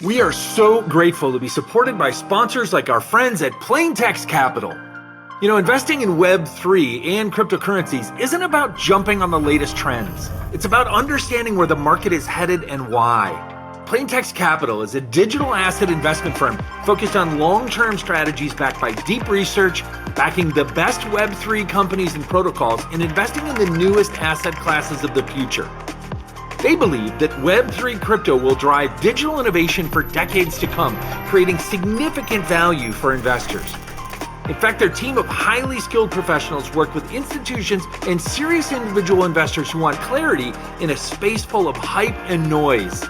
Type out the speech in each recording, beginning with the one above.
We are so grateful to be supported by sponsors like our friends at Plaintext Capital. You know, investing in Web3 and cryptocurrencies isn't about jumping on the latest trends. It's about understanding where the market is headed and why. Plaintext Capital is a digital asset investment firm focused on long-term strategies backed by deep research, backing the best Web3 companies and protocols, and investing in the newest asset classes of the future. They believe that Web3 crypto will drive digital innovation for decades to come, creating significant value for investors. In fact, their team of highly skilled professionals work with institutions and serious individual investors who want clarity in a space full of hype and noise.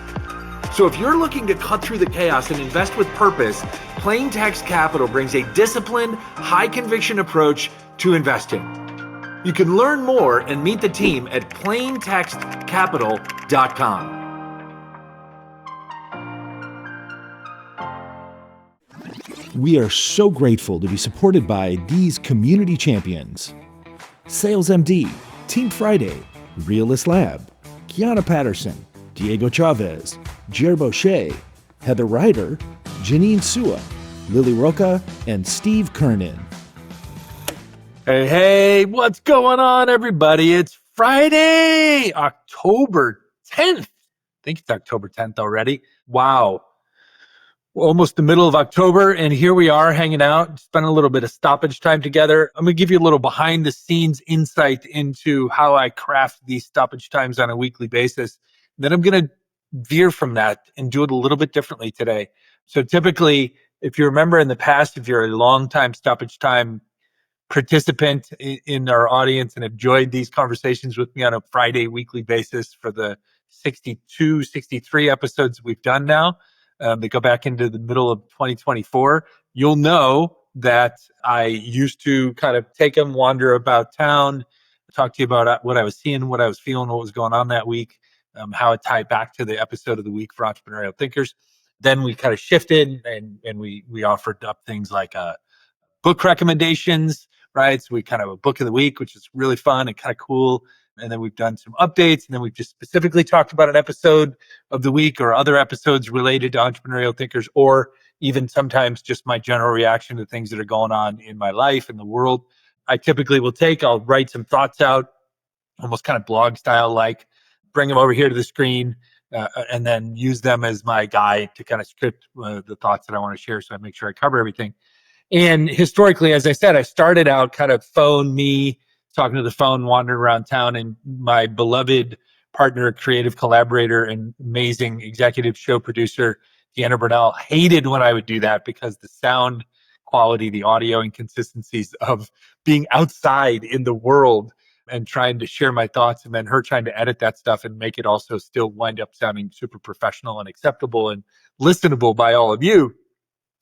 So if you're looking to cut through the chaos and invest with purpose, Plaintext Capital brings a disciplined, high-conviction approach to investing. You can learn more and meet the team at plaintextcapital.com. We are so grateful to be supported by these community champions: Sales MD, Team Friday, Realist Lab, Kiana Patterson, Diego Chavez, Jer Boucher, Heather Ryder, Janine Sua, Lily Roca, and Steve Kernan. Hey, what's going on, everybody? It's Friday, October 10th. I think it's October 10th already. Wow. Almost the middle of October, and here we are hanging out, spending a little bit of stoppage time together. I'm going to give you a little behind the scenes insight into how I craft these stoppage times on a weekly basis. Then I'm going to veer from that and do it a little bit differently today. So typically, if you remember in the past, if you're a long-time stoppage time participant in our audience and enjoyed these conversations with me on a Friday weekly basis for the 62, 63 episodes we've done now, they go back into the middle of 2024, you'll know that I used to kind of take them, wander about town, talk to you about what I was seeing, what I was feeling, what was going on that week, how it tied back to the episode of the week for entrepreneurial thinkers. Then we kind of shifted and we offered up things like book recommendations, right? So we kind of have a book of the week, which is really fun and kind of cool. And then we've done some updates, and then we've just specifically talked about an episode of the week or other episodes related to entrepreneurial thinkers, or even sometimes just my general reaction to things that are going on in my life and the world. I typically I'll write some thoughts out, almost kind of blog style, like bring them over here to the screen, and then use them as my guide to kind of script the thoughts that I want to share, so I make sure I cover everything. And historically, as I said, I started out kind of talking to the phone, wandering around town, and my beloved partner, creative collaborator, and amazing executive show producer, Deanna Burnell, hated when I would do that because the sound quality, the audio inconsistencies of being outside in the world and trying to share my thoughts, and then her trying to edit that stuff and make it also still wind up sounding super professional and acceptable and listenable by all of you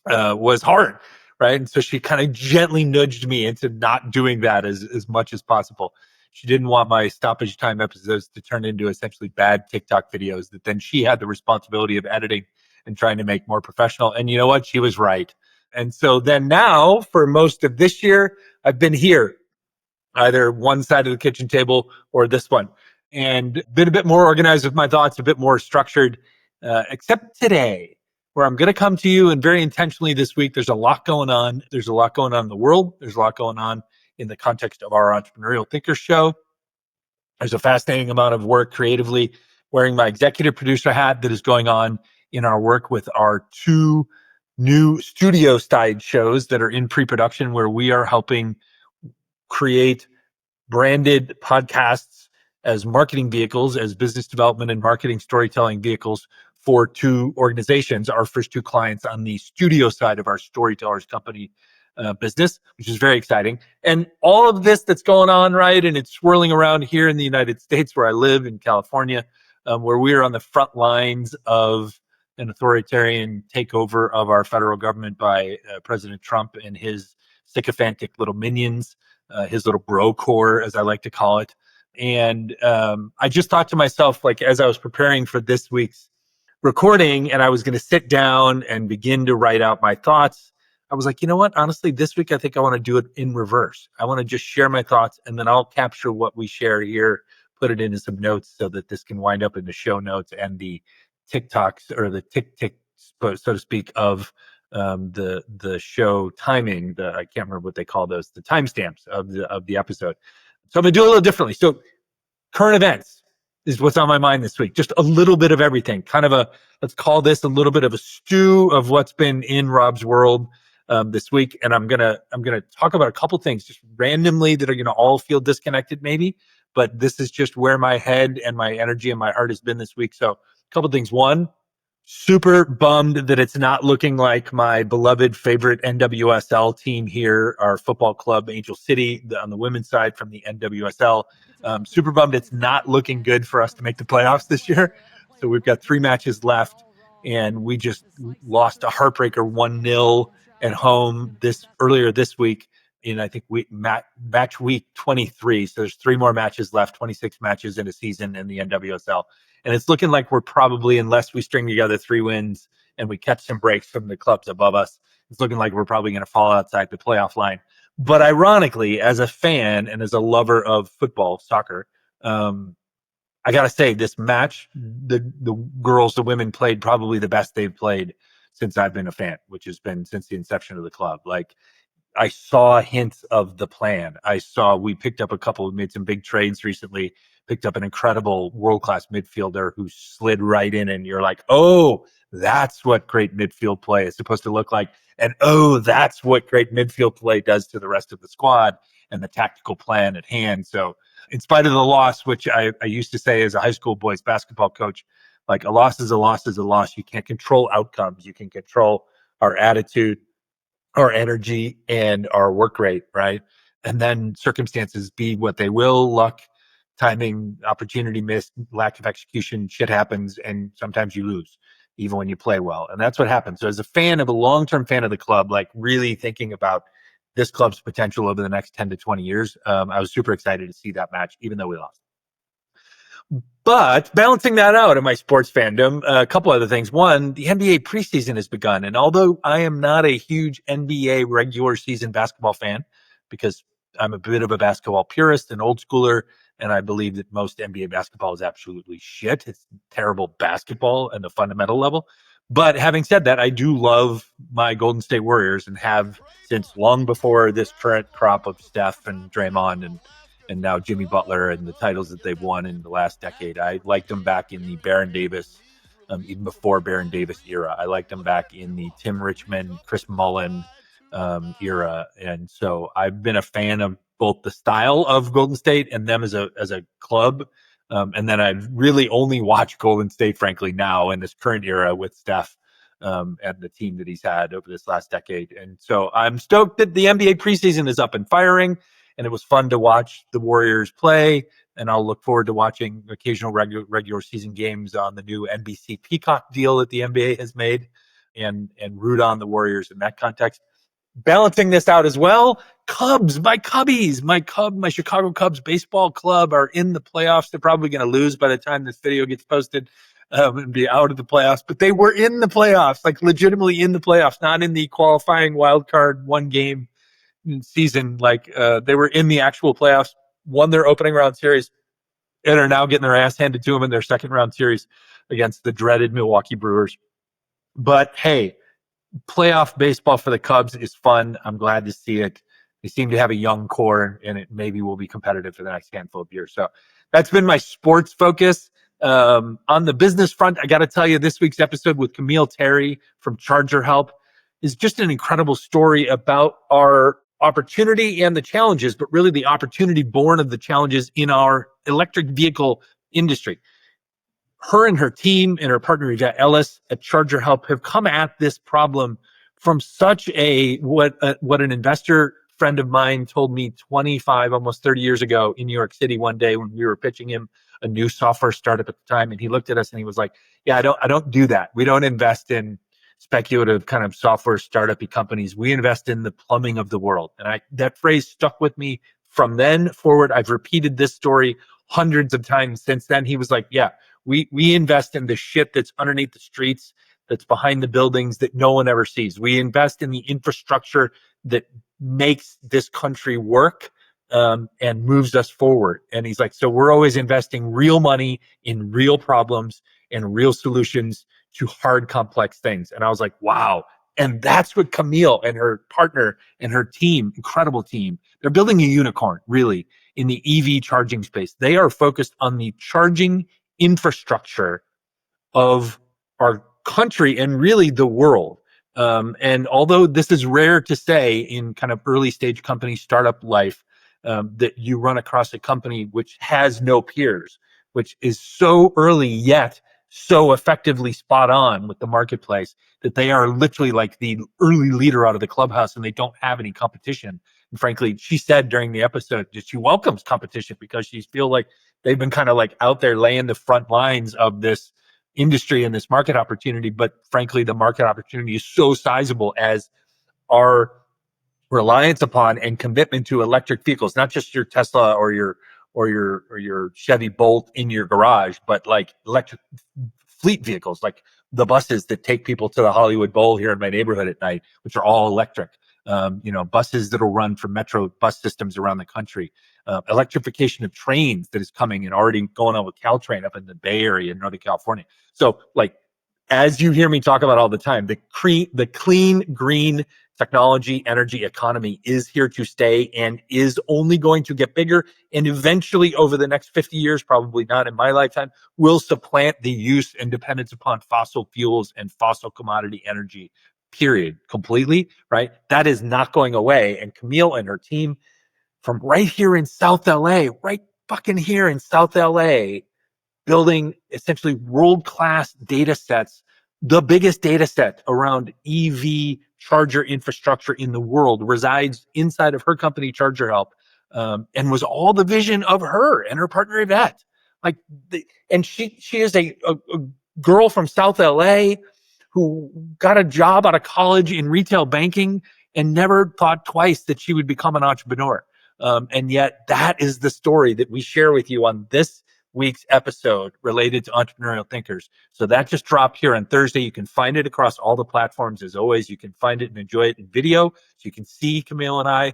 was hard. Right. And so she kind of gently nudged me into not doing that as much as possible. She didn't want my stoppage time episodes to turn into essentially bad TikTok videos that then she had the responsibility of editing and trying to make more professional. And you know what? She was right. And so then now for most of this year, I've been here, either one side of the kitchen table or this one, and been a bit more organized with my thoughts, a bit more structured, except today, where I'm going to come to you, and very intentionally this week, there's a lot going on. There's a lot going on in the world. There's a lot going on in the context of our Entrepreneurial Thinkers show. There's a fascinating amount of work creatively wearing my executive producer hat that is going on in our work with our two new studio-side shows that are in pre-production, where we are helping create branded podcasts as marketing vehicles, as business development and marketing storytelling vehicles for two organizations, our first two clients on the studio side of our Storytellers Company business, which is very exciting. And all of this that's going on, right, and it's swirling around here in the United States, where I live in California, where we are on the front lines of an authoritarian takeover of our federal government by President Trump and his sycophantic little minions, his little bro core, as I like to call it. And I just thought to myself, like, as I was preparing for this week's recording and I was going to sit down and begin to write out my thoughts, I was like, you know what? Honestly, this week, I think I want to do it in reverse. I want to just share my thoughts, and then I'll capture what we share here, put it into some notes so that this can wind up in the show notes and the TikToks or the so to speak, of the show timing. I can't remember what they call those, the timestamps of the episode. So I'm gonna do a little differently. So current events is what's on my mind this week. Just a little bit of everything. Kind of let's call this a little bit of a stew of what's been in Rob's world this week. And I'm gonna talk about a couple things just randomly that are gonna all feel disconnected, maybe. But this is just where my head and my energy and my heart has been this week. So a couple things. One, super bummed that it's not looking like my beloved favorite NWSL team here, our football club, Angel City, on the women's side from the NWSL. Super bummed it's not looking good for us to make the playoffs this year. So we've got 3 matches left, and we just lost a heartbreaker 1-0 at home earlier this week in, I think, match week 23. So there's 3 more matches left, 26 matches in a season in the NWSL. And it's looking like we're probably, unless we string together 3 wins and we catch some breaks from the clubs above us, it's looking like we're probably going to fall outside the playoff line. But ironically, as a fan and as a lover of football, soccer, I got to say, this match, the girls, the women played probably the best they've played since I've been a fan, which has been since the inception of the club. Like, I saw hints of the plan. We picked up made some big trades recently, picked up an incredible world-class midfielder who slid right in, and you're like, oh, that's what great midfield play is supposed to look like. And oh, that's what great midfield play does to the rest of the squad and the tactical plan at hand. So in spite of the loss, which I used to say as a high school boys basketball coach, like, a loss is a loss is a loss. You can't control outcomes. You can control our attitude, our energy, and our work rate, right? And then circumstances be what they will, luck, timing, opportunity missed, lack of execution, shit happens, and sometimes you lose, even when you play well. And that's what happens. So as a long-term fan of the club, like really thinking about this club's potential over the next 10 to 20 years, I was super excited to see that match, even though we lost. But balancing that out in my sports fandom, a couple other things. One, the NBA preseason has begun. And although I am not a huge NBA regular season basketball fan, because I'm a bit of a basketball purist and old schooler, and I believe that most NBA basketball is absolutely shit. It's terrible basketball at the fundamental level. But having said that, I do love my Golden State Warriors and have since long before this current crop of Steph and Draymond and now Jimmy Butler and the titles that they've won in the last decade. I liked them back in the Baron Davis, even before Baron Davis era. I liked them back in the Tim Richmond, Chris Mullin era. And so I've been a fan of both the style of Golden State and them as a club. And then I've really only watched Golden State, frankly, now in this current era with Steph and the team that he's had over this last decade. And so I'm stoked that the NBA preseason is up and firing. And it was fun to watch the Warriors play. And I'll look forward to watching occasional regular season games on the new NBC Peacock deal that the NBA has made and root on the Warriors in that context. Balancing this out as well, Cubs, my Chicago Cubs baseball club are in the playoffs. They're probably going to lose by the time this video gets posted and be out of the playoffs. But they were in the playoffs, like legitimately in the playoffs, not in the qualifying wild card 1 game season. Like they were in the actual playoffs, won their opening round series, and are now getting their ass handed to them in their second round series against the dreaded Milwaukee Brewers. But hey, playoff baseball for the Cubs is fun. I'm glad to see it. They seem to have a young core, and it maybe will be competitive for the next handful of years. So that's been my sports focus. On the business front, I got to tell you, this week's episode with Camille Terry from Charger Help is just an incredible story about our opportunity and the challenges, but really the opportunity born of the challenges in our electric vehicle industry. Her and her team and her partner, Yvette Ellis at Charger Help, have come at this problem from such what an investor friend of mine told me 25, almost 30 years ago in New York City one day when we were pitching him a new software startup at the time. And he looked at us and he was like, yeah, I don't do that. We don't invest in speculative kind of software startup-y companies. We invest in the plumbing of the world. And that phrase stuck with me from then forward. I've repeated this story hundreds of times since then. He was like, yeah, we invest in the shit that's underneath the streets, that's behind the buildings that no one ever sees. We invest in the infrastructure that makes this country work and moves us forward. And he's like, so we're always investing real money in real problems and real solutions to hard, complex things. And I was like, wow. And that's what Camille and her partner and her team, incredible team, they're building a unicorn, really, in the EV charging space. They are focused on the charging infrastructure of our country and really the world. And although this is rare to say in kind of early stage company startup life, that you run across a company which has no peers, which is so early yet so effectively spot on with the marketplace that they are literally like the early leader out of the clubhouse and they don't have any competition. And frankly, she said during the episode that she welcomes competition because she feels like they've been kind of like out there laying the front lines of this industry and this market opportunity. But frankly, the market opportunity is so sizable as our reliance upon and commitment to electric vehicles, not just your Tesla or your Chevy Bolt in your garage, but like electric fleet vehicles, like the buses that take people to the Hollywood Bowl here in my neighborhood at night, which are all electric. Buses that'll run for metro bus systems around the country. Electrification of trains that is coming and already going on with Caltrain up in the Bay Area in Northern California. So, like, as you hear me talk about all the time, the clean, green technology, energy economy is here to stay and is only going to get bigger. And eventually, over the next 50 years, probably not in my lifetime, will supplant the use and dependence upon fossil fuels and fossil commodity energy, period, completely, right? That is not going away. And Camille and her team from right here in South LA, right fucking here in South LA, building essentially world-class data sets, the biggest data set around EV charger infrastructure in the world resides inside of her company, Charger Help, and was all the vision of her and her partner Yvette. And she is a girl from South LA who got a job out of college in retail banking and never thought twice that she would become an entrepreneur. And yet that is the story that we share with you on this week's episode related to entrepreneurial thinkers. So that just dropped here on Thursday. You can find it across all the platforms. As always, you can find it and enjoy it in video. So you can see Camille and I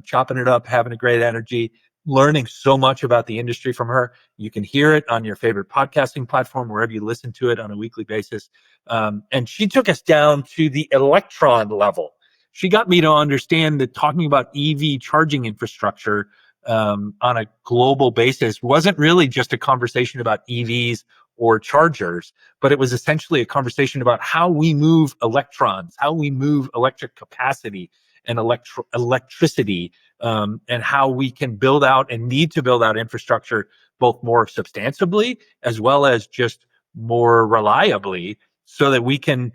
chopping it up, having a great energy, learning so much about the industry from her. You can hear it on your favorite podcasting platform, wherever you listen to it on a weekly basis. And she took us down to the electron level. She got me to understand that talking about EV charging infrastructure on a global basis wasn't really just a conversation about EVs or chargers, but it was essentially a conversation about how we move electrons, how we move electric capacity and electricity, and how we can build out and need to build out infrastructure both more substantially as well as just more reliably so that we can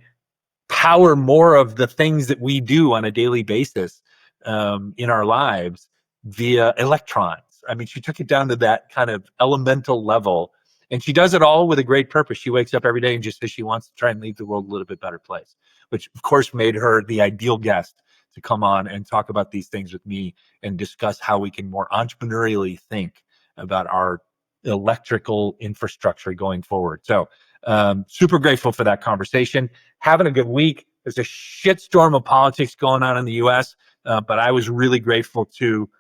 power more of the things that we do on a daily basis in our lives via electrons. I mean, she took it down to that kind of elemental level, and she does it all with a great purpose. She wakes up every day and just says she wants to try and leave the world a little bit better place, which of course made her the ideal guest to come on and talk about these things with me and discuss how we can more entrepreneurially think about our electrical infrastructure going forward. So super grateful for that conversation. Having a good week. There's a shitstorm of politics going on in the US, but I was really grateful to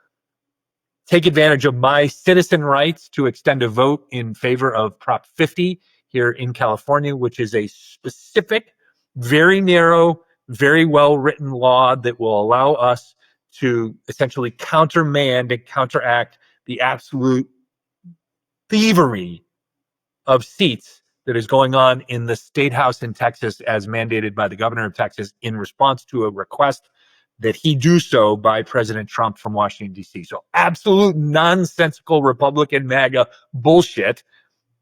take advantage of my citizen rights to extend a vote in favor of Prop 50 here in California, which is a specific, very narrow, very well-written law that will allow us to essentially countermand and counteract the absolute thievery of seats that is going on in the state house in Texas as mandated by the governor of Texas in response to a request that he do so by President Trump from Washington, D.C. So absolute nonsensical Republican MAGA bullshit,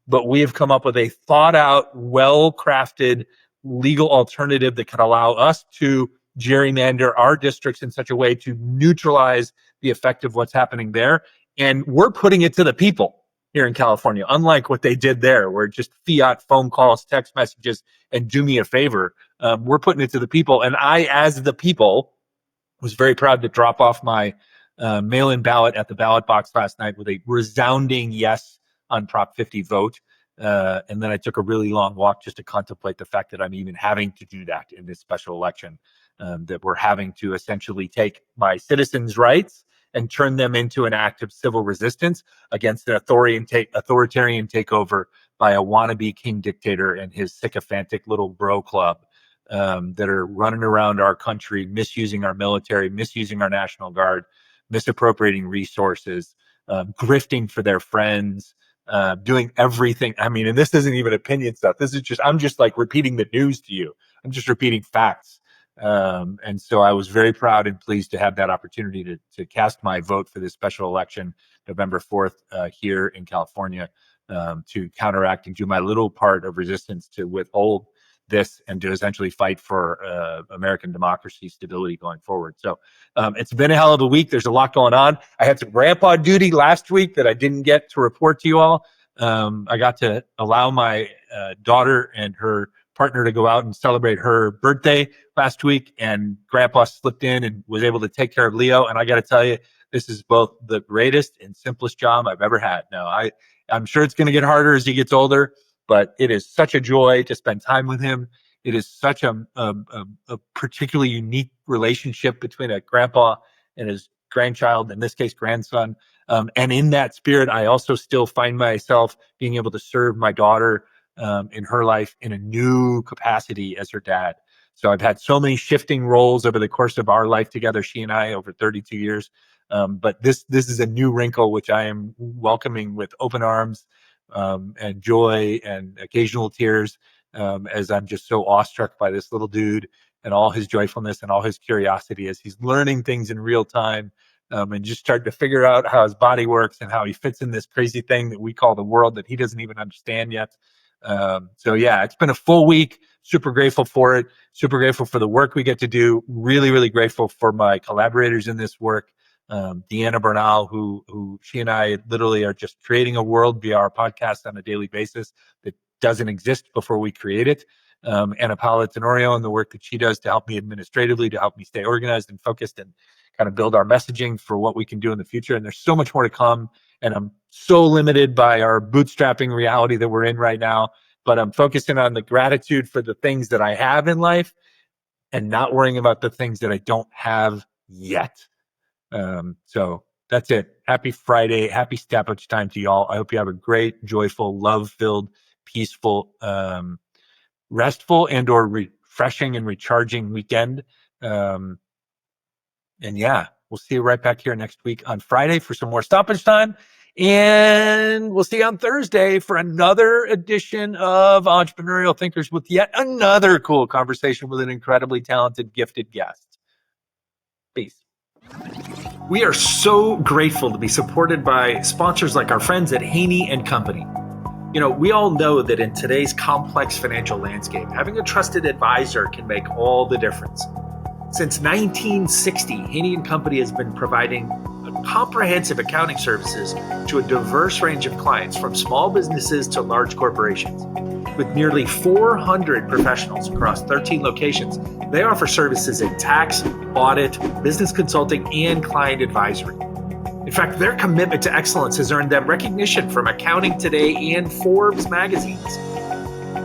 but we have come up with a thought out, well-crafted legal alternative that can allow us to gerrymander our districts in such a way to neutralize the effect of what's happening there. And we're putting it to the people here in California, unlike what they did there, where just fiat phone calls, text messages, and do me a favor. We're putting it to the people. And I, as the people, was very proud to drop off my mail-in ballot at the ballot box last night with a resounding yes on Prop 50 vote. And then I took a really long walk just to contemplate the fact that I'm even having to do that in this special election, that we're having to essentially take my citizens' rights and turn them into an act of civil resistance against an authoritarian takeover by a wannabe king dictator and his sycophantic little bro club that are running around our country, misusing our military, misusing our National Guard, misappropriating resources, grifting for their friends, doing everything. I mean, and this isn't even opinion stuff. This is just, I'm just like repeating the news to you. I'm just repeating facts. And so I was very proud and pleased to have that opportunity to cast my vote for this special election, November 4th, here in California, to counteract and do my little part of resistance to withhold this and to essentially fight for American democracy stability going forward. So it's been a hell of a week. There's a lot going on. I had some grandpa duty last week that I didn't get to report to you all. I got to allow my daughter and her partner to go out and celebrate her birthday last week, and grandpa slipped in and was able to take care of Leo. And I got to tell you, this is both the greatest and simplest job I've ever had. Now, I'm sure it's going to get harder as he gets older, but it is such a joy to spend time with him. It is such a particularly unique relationship between a grandpa and his grandchild, in this case, grandson. And in that spirit, I also still find myself being able to serve my daughter in her life in a new capacity as her dad. So I've had so many shifting roles over the course of our life together, she and I, over 32 years. But this is a new wrinkle, which I am welcoming with open arms and joy and occasional tears, as I'm just so awestruck by this little dude and all his joyfulness and all his curiosity as he's learning things in real time, and just starting to figure out how his body works and how he fits in this crazy thing that we call the world that he doesn't even understand yet. So yeah, it's been a full week. Super grateful for it. Super grateful for the work we get to do. Really, really grateful for my collaborators in this work. Deanna Bernal, who she and I literally are just creating a world via our podcast on a daily basis that doesn't exist before we create it. Anna Paula Tenorio and the work that she does to help me administratively, to help me stay organized and focused and kind of build our messaging for what we can do in the future. And there's so much more to come. And I'm so limited by our bootstrapping reality that we're in right now. But I'm focusing on the gratitude for the things that I have in life and not worrying about the things that I don't have yet. So that's it. Happy Friday. Happy Stoppage Time to y'all. I hope you have a great, joyful, love-filled, peaceful, restful and or refreshing and recharging weekend. And yeah, we'll see you right back here next week on Friday for some more Stoppage Time. And we'll see you on Thursday for another edition of Entrepreneurial Thinkers with yet another cool conversation with an incredibly talented, gifted guest. Peace. We are so grateful to be supported by sponsors like our friends at Haney & Company. You know, we all know that in today's complex financial landscape, having a trusted advisor can make all the difference. Since 1960, Haney & Company has been providing comprehensive accounting services to a diverse range of clients, from small businesses to large corporations. With nearly 400 professionals across 13 locations, they offer services in tax, audit, business consulting, and client advisory. In fact, their commitment to excellence has earned them recognition from Accounting Today and Forbes magazines.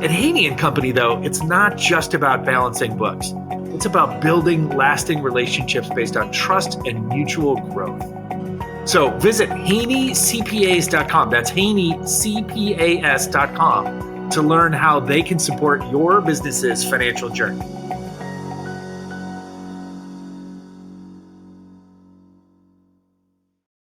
At Haney & Company, though, it's not just about balancing books. It's about building lasting relationships based on trust and mutual growth. So visit HaneyCPAs.com. That's HaneyCPAs.com to learn how they can support your business's financial journey.